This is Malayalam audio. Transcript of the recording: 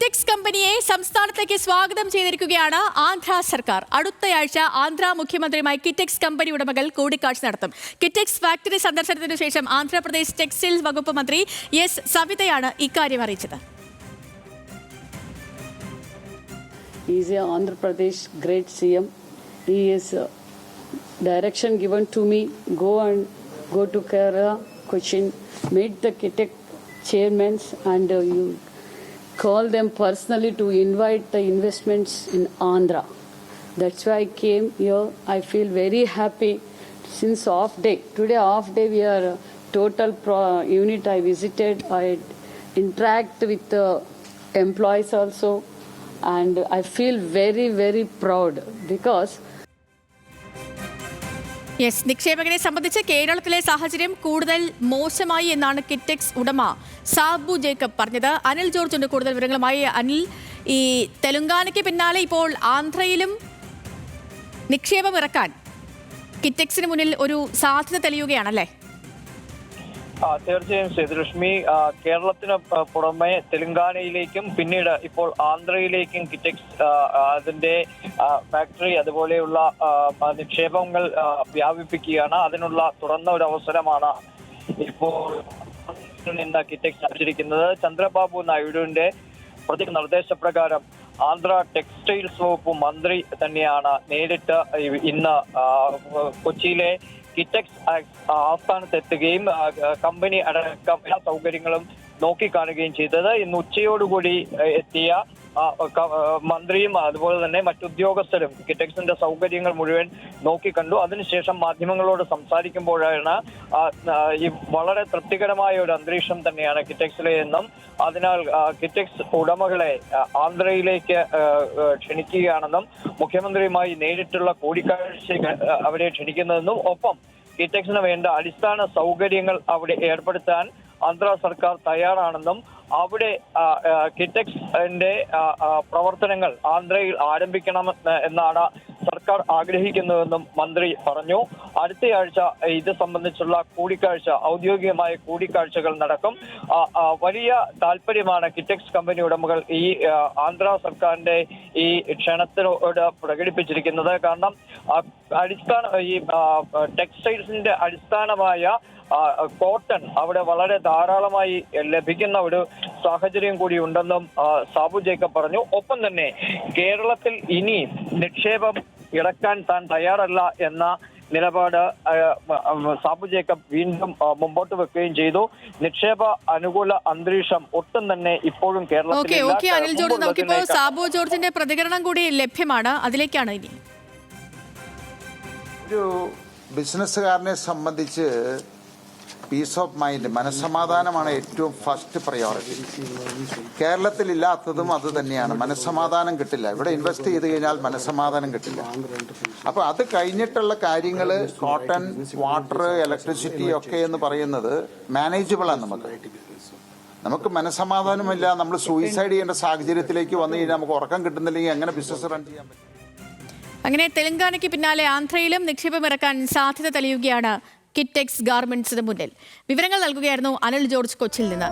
കിറ്റെക്സ് കമ്പനിയെ സംസ്ഥാനത്തേക്ക് സ്വാഗതം ചെയ്തിരിക്കുകയാണ് ആന്ധ്ര സർക്കാർ. അടുത്തയാഴ്ച ആന്ധ്ര മുഖ്യമന്ത്രിയുമായി കിറ്റെക്സ് കമ്പനി ഉടമകൾ കൂടിക്കാഴ്ച നടത്തും. കിറ്റെക്സ് ഫാക്ടറി സന്ദർശനത്തിനു ശേഷം ആന്ധ്രാപ്രദേശ് ടെക്സ്റ്റൈൽസ് വകുപ്പ് മന്ത്രി എസ് സവിതയാണ് ഇക്കാര്യം അറിയിച്ചത്. He is a Andhra Pradesh great CM. He is direction given to me, go to Kerala, Cochin, meet the Kitek chairmen and you call them personally to invite the investments in Andhra. That's why I came here. I feel very happy since off day. Today off day we are total unit I visited. I interact with the employees also. And I feel very, very proud because നിക്ഷേപകരെ സംബന്ധിച്ച് കേരളത്തിലെ സാഹചര്യം കൂടുതൽ മോശമായി എന്നാണ് കിറ്റെക്സ് ഉടമ സാബു ജേക്കബ് പറഞ്ഞത്. അനിൽ ജോർജ് ഉണ്ട് കൂടുതൽ വിവരങ്ങളുമായി. അനിൽ, ഈ തെലുങ്കാനയ്ക്ക് പിന്നാലെ ഇപ്പോൾ ആന്ധ്രയിലും നിക്ഷേപം ഇറക്കാൻ കിറ്റെക്സിന് മുന്നിൽ ഒരു സാധ്യത തെളിയുകയാണല്ലേ? തീർച്ചയായും സേതുലക്ഷ്മി, കേരളത്തിന് പുറമെ തെലങ്കാനയിലേക്കും പിന്നീട് ഇപ്പോൾ ആന്ധ്രയിലേക്കും കിറ്റെക്സ് അതിന്റെ ഫാക്ടറി അതുപോലെയുള്ള നിക്ഷേപങ്ങൾ വ്യാപിപ്പിക്കുകയാണ്. അതിനുള്ള തുറന്ന ഒരു അവസരമാണ് ഇപ്പോൾ നിന്ന് കിറ്റെക്സ് ലഭിച്ചിരിക്കുന്നത്. ചന്ദ്രബാബു നായിഡുവിന്റെ പ്രത്യേക നിർദ്ദേശപ്രകാരം ആന്ധ്ര ടെക്സ്റ്റൈൽസ് വകുപ്പ് മന്ത്രി തന്നെയാണ് നേരിട്ട് ഇന്ന് കൊച്ചിയിലെ കിറ്റെക്സ് ആസ്ഥാനത്തെത്തുകയും കമ്പനി അടക്കം എല്ലാ സൗകര്യങ്ങളും നോക്കിക്കാണുകയും ചെയ്തത്. ഇന്ന് ഉച്ചയോടുകൂടി എത്തിയ മന്ത്രിയും അതുപോലെ തന്നെ മറ്റുദ്യോഗസ്ഥരും കിറ്റെക്സിന്റെ സൗകര്യങ്ങൾ മുഴുവൻ നോക്കിക്കണ്ടു. അതിനുശേഷം മാധ്യമങ്ങളോട് സംസാരിക്കുമ്പോഴാണ് ഈ വളരെ തൃപ്തികരമായ ഒരു അന്തരീക്ഷം തന്നെയാണ് കിറ്റെക്സിലെ എന്നും അതിനാൽ കിറ്റെക്സ് ഉടമകളെ ആന്ധ്രയിലേക്ക് ക്ഷണിക്കുകയാണെന്നും മുഖ്യമന്ത്രിയുമായി നേരിട്ടുള്ള കൂടിക്കാഴ്ച അവരെ ക്ഷണിക്കുന്നതെന്നും ഒപ്പം കിറ്റെക്സിന് വേണ്ട അടിസ്ഥാന സൗകര്യങ്ങൾ അവിടെ ഏർപ്പെടുത്താൻ ആന്ധ്ര സർക്കാർ തയ്യാറാണെന്നും അവിടെ കിറ്റെക്സിന്റെ പ്രവർത്തനങ്ങൾ ആന്ധ്രയിൽ ആരംഭിക്കണം എന്നാണ് സർക്കാർ ആഗ്രഹിക്കുന്നതെന്നും മന്ത്രി പറഞ്ഞു. അടുത്തയാഴ്ച ഇത് സംബന്ധിച്ചുള്ള കൂടിക്കാഴ്ച, ഔദ്യോഗികമായ കൂടിക്കാഴ്ചകൾ നടക്കും. വലിയ താല്പര്യമാണ് കിറ്റെക്സ് കമ്പനി ഉടമകൾ ഈ ആന്ധ്ര സർക്കാരിന്റെ ഈ ക്ഷണത്തിനോട് പ്രകടിപ്പിച്ചിരിക്കുന്നത്. കാരണം ഈ ടെക്സ്റ്റൈൽസിന്റെ അടിസ്ഥാനമായ കോട്ടൺ അവിടെ വളരെ ധാരാളമായി ലഭിക്കുന്ന ഒരു സാഹചര്യം കൂടി ഉണ്ടെന്നും സാബു ജേക്കബ് പറഞ്ഞു. ഒപ്പം തന്നെ കേരളത്തിൽ ഇനി നിക്ഷേപം ഇറക്കാൻ താൻ തയ്യാറല്ല എന്ന നിലപാട് സാബു ജേക്കബ് വീണ്ടും മുമ്പോട്ട് വെക്കുകയും ചെയ്തു. നിക്ഷേപ അനുകൂല അന്തരീക്ഷം ഒട്ടും തന്നെ ഇപ്പോഴും കേരളത്തിൽ. അനിൽ ജോർജ്, നമുക്കിപ്പോൾ സാബു ജോർജിന്റെ പ്രതികരണം കൂടി ലഭ്യമാണ്, അതിലേക്കാണ് ഇനി. ഒരു ബിസിനസ്സുകാരനെ സംബന്ധിച്ച് പീസ് ഓഫ് മൈൻഡ്, മനസ്സമാധാനമാണ് ഏറ്റവും ഫസ്റ്റ് പ്രയോറിറ്റി. കേരളത്തിലില്ലാത്തതും അത് തന്നെയാണ്. മനസ്സമാധാനം കിട്ടില്ല. ഇവിടെ ഇൻവെസ്റ്റ് ചെയ്ത് കഴിഞ്ഞാൽ മനസ്സമാധാനം കിട്ടില്ല. അപ്പൊ അത് കഴിഞ്ഞിട്ടുള്ള കാര്യങ്ങൾ, കോട്ടൺ, വാട്ടർ, ഇലക്ട്രിസിറ്റി ഒക്കെ എന്ന് പറയുന്നത് മാനേജബിൾ ആണ്. നമുക്ക് മനസ്സമാധാനമില്ല, നമ്മൾ സൂയിസൈഡ് ചെയ്യേണ്ട സാഹചര്യത്തിലേക്ക് വന്നു കഴിഞ്ഞാൽ നമുക്ക് ഉറക്കം കിട്ടുന്നില്ലെങ്കിൽ എങ്ങനെ ബിസിനസ് റൺ ചെയ്യാൻ പറ്റും? അങ്ങനെ തെലങ്കാനയ്ക്ക് പിന്നാലെ ആന്ധ്രയിലും നിക്ഷേപം ഇറക്കാൻ സാധ്യത തെളിയുകയാണ് കിറ്റെക്സ് ഗാർമെന്റ്സിന് മുന്നിൽ. വിവരങ്ങൾ നൽകുകയായിരുന്നു അനിൽ ജോർജ് കൊച്ചിയിൽ നിന്ന്.